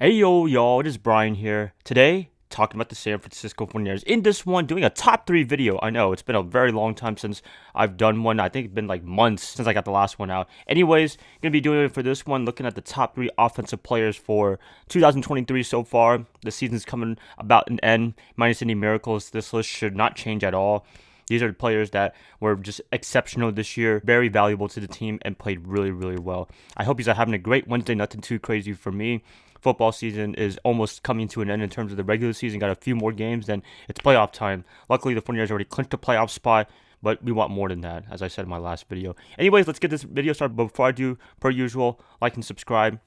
Hey yo, y'all, it is Brian here. Today, talking about the San Francisco 49ers. In this one, doing a top 3 video. I know, it's been a very long time since I've done one. I think it's been like months since I got the last one out. Anyways, gonna be doing it for this one, looking at the top 3 offensive players for 2023 so far. The season's coming about an end, minus any miracles. This list should not change at all. These are the players that were just exceptional this year, very valuable to the team, and played really, really well. I hope you're having a great Wednesday, nothing too crazy for me. Football season is almost coming to an end in terms of the regular season. Got a few more games, then it's playoff time. Luckily, the 49ers already clinched a playoff spot, but we want more than that, as I said in my last video. Anyways, let's get this video started. But before I do, per usual, like and subscribe.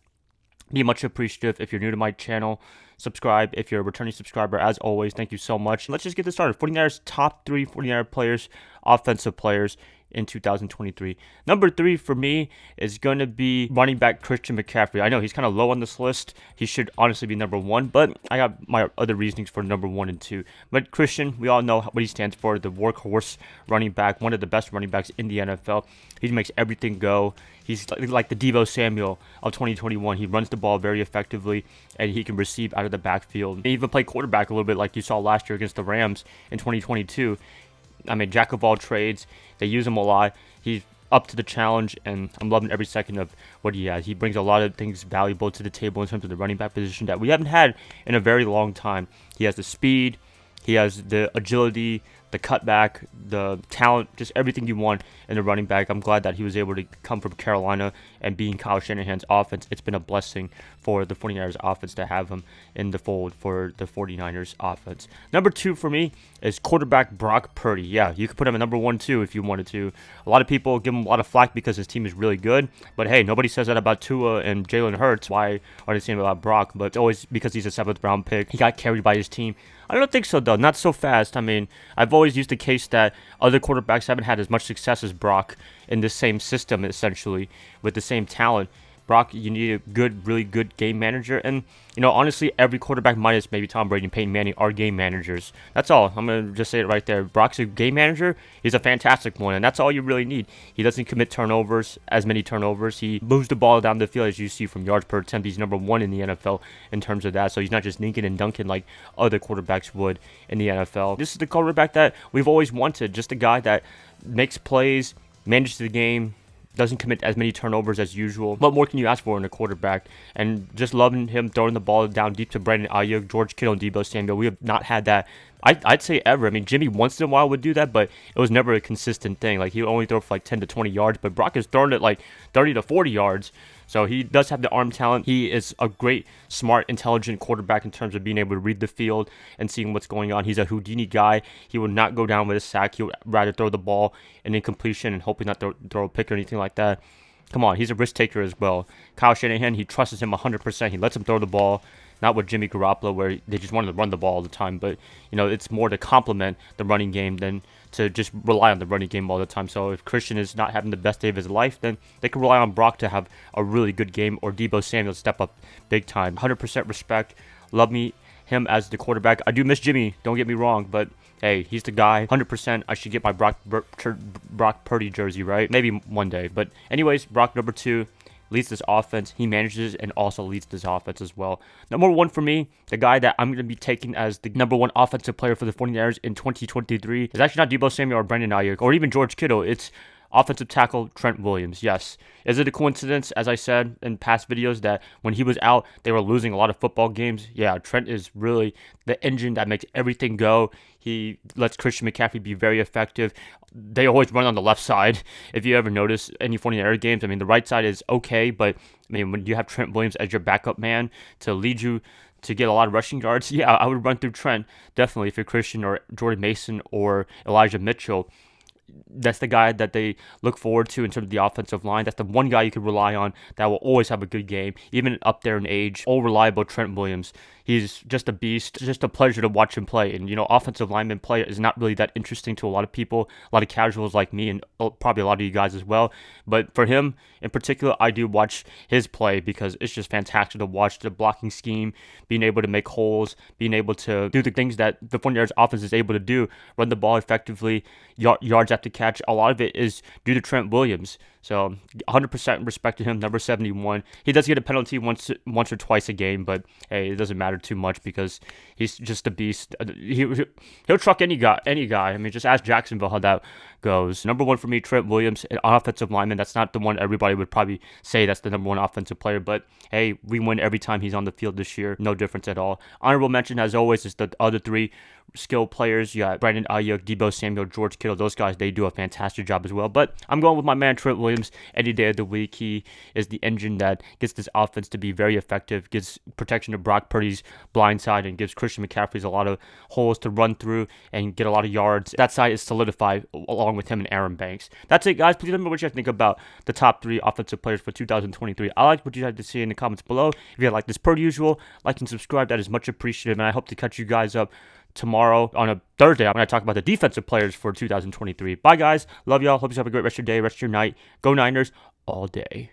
Be much appreciative if you're new to my channel. Subscribe if you're a returning subscriber. As always, thank you so much. Let's just get this started. 49ers top 3 49er players, offensive players in 2023. Number 3 for me is going to be running back Christian McCaffrey. I know he's kind of low on this list. He should honestly be number 1, but I have my other reasonings for number 1 and 2. But Christian, we all know what he stands for, the workhorse running back, one of the best running backs in the NFL. He makes everything go. He's like the Deebo Samuel of 2021. He runs the ball very effectively, and he can receive out of the backfield. He even played quarterback a little bit like you saw last year against the Rams in 2022. I mean, jack of all trades. They use him a lot. He's up to the challenge, and I'm loving every second of what he has. He brings a lot of things valuable to the table in terms of the running back position that we haven't had in a very long time. He has the speed. He has the agility, the cutback, the talent, just everything you want in a running back. I'm glad that he was able to come from Carolina and be in Kyle Shanahan's offense. It's been a blessing for the 49ers offense to have him in the fold for the 49ers offense. Number 2 for me is quarterback Brock Purdy. Yeah, you could put him at number 1 too if you wanted to. A lot of people give him a lot of flack because his team is really good, but hey, nobody says that about Tua and Jalen Hurts. Why are they saying about Brock? But it's always because he's a 7th round pick. He got carried by his team. I don't think so, though. Not so fast. I mean, I've always used the case that other quarterbacks haven't had as much success as Brock in the same system, essentially, with the same talent. Brock, you need a good, really good game manager. And, honestly, every quarterback minus maybe Tom Brady and Peyton Manning are game managers. That's all. I'm going to just say it right there. Brock's a game manager. He's a fantastic one, and that's all you really need. He doesn't commit as many turnovers. He moves the ball down the field, as you see from yards per attempt. He's number 1 in the NFL in terms of that. So he's not just dinking and dunking like other quarterbacks would in the NFL. This is the quarterback that we've always wanted. Just a guy that makes plays, manages the game, doesn't commit as many turnovers as usual. What more can you ask for in a quarterback? And just loving him throwing the ball down deep to Brandon Ayuk, George Kittle, and Deebo Samuel. We have not had that, I'd say, ever. I mean, Jimmy once in a while would do that, but it was never a consistent thing. Like, he would only throw for like 10 to 20 yards, but Brock is throwing it like 30 to 40 yards. So he does have the arm talent. He is a great, smart, intelligent quarterback in terms of being able to read the field and seeing what's going on. He's a Houdini guy. He would not go down with a sack. He would rather throw the ball in incompletion and hoping not throw a pick or anything like that. Come on, he's a risk taker as well. Kyle Shanahan, he trusts him 100%. He lets him throw the ball. Not with Jimmy Garoppolo, where they just wanted to run the ball all the time. But, it's more to complement the running game than to just rely on the running game all the time. So if Christian is not having the best day of his life, then they can rely on Brock to have a really good game, or Deebo Samuel step up big time. 100% respect. Love him as the quarterback. I do miss Jimmy, don't get me wrong, but hey, he's the guy. 100% I should get my Brock Purdy jersey, right? Maybe one day. But anyways, Brock number 2. Leads this offense. He manages and also leads this offense as well. Number 1 for me, the guy that I'm going to be taking as the number 1 offensive player for the 49ers in 2023 is actually not Deebo Samuel or Brandon Ayuk or even George Kittle. It's offensive tackle Trent Williams. Yes. Is it a coincidence, as I said in past videos, that when he was out, they were losing a lot of football games? Yeah, Trent is really the engine that makes everything go. He lets Christian McCaffrey be very effective. They always run on the left side. If you ever notice any 49er games, I mean, the right side is okay, but I mean, when you have Trent Williams as your backup man to lead you to get a lot of rushing yards, yeah, I would run through Trent, definitely, if you're Christian or Jordan Mason or Elijah Mitchell. That's the guy that they look forward to in terms of the offensive line. That's the one guy you can rely on that will always have a good game, even up there in age. All reliable Trent Williams. He's just a beast. It's just a pleasure to watch him play. And, offensive lineman play is not really that interesting to a lot of people, a lot of casuals like me, and probably a lot of you guys as well. But for him in particular, I do watch his play because it's just fantastic to watch the blocking scheme, being able to make holes, being able to do the things that the 49ers offense is able to do, run the ball effectively, yards after catch. A lot of it is due to Trent Williams. So 100% respected him. Number 71. He does get a penalty once or twice a game, but hey, it doesn't matter too much because he's just a beast. He'll truck any guy. I mean, just ask Jacksonville how that goes. Number 1 for me, Trent Williams, an offensive lineman. That's not the one everybody would probably say that's the number 1 offensive player, but hey, we win every time he's on the field this year. No difference at all. Honorable mention, as always, is the other 3 skill players. You got Brandon Ayuk, Deebo Samuel, George Kittle. Those guys, they do a fantastic job as well. But I'm going with my man Trent Williams any day of the week. He is the engine that gets this offense to be very effective, gives protection to Brock Purdy's blind side, and gives Christian McCaffrey's a lot of holes to run through and get a lot of yards. That side is solidified along with him and Aaron Banks. That's it, guys. Please let me know what you guys think about the top 3 offensive players for 2023. I like what you had to say in the comments below. If you like this per usual, like and subscribe. That is much appreciated, and I hope to catch you guys up tomorrow on a Thursday. I'm going to talk about the defensive players for 2023. Bye, guys. Love y'all. Hope you have a great rest of your day, rest of your night. Go Niners all day.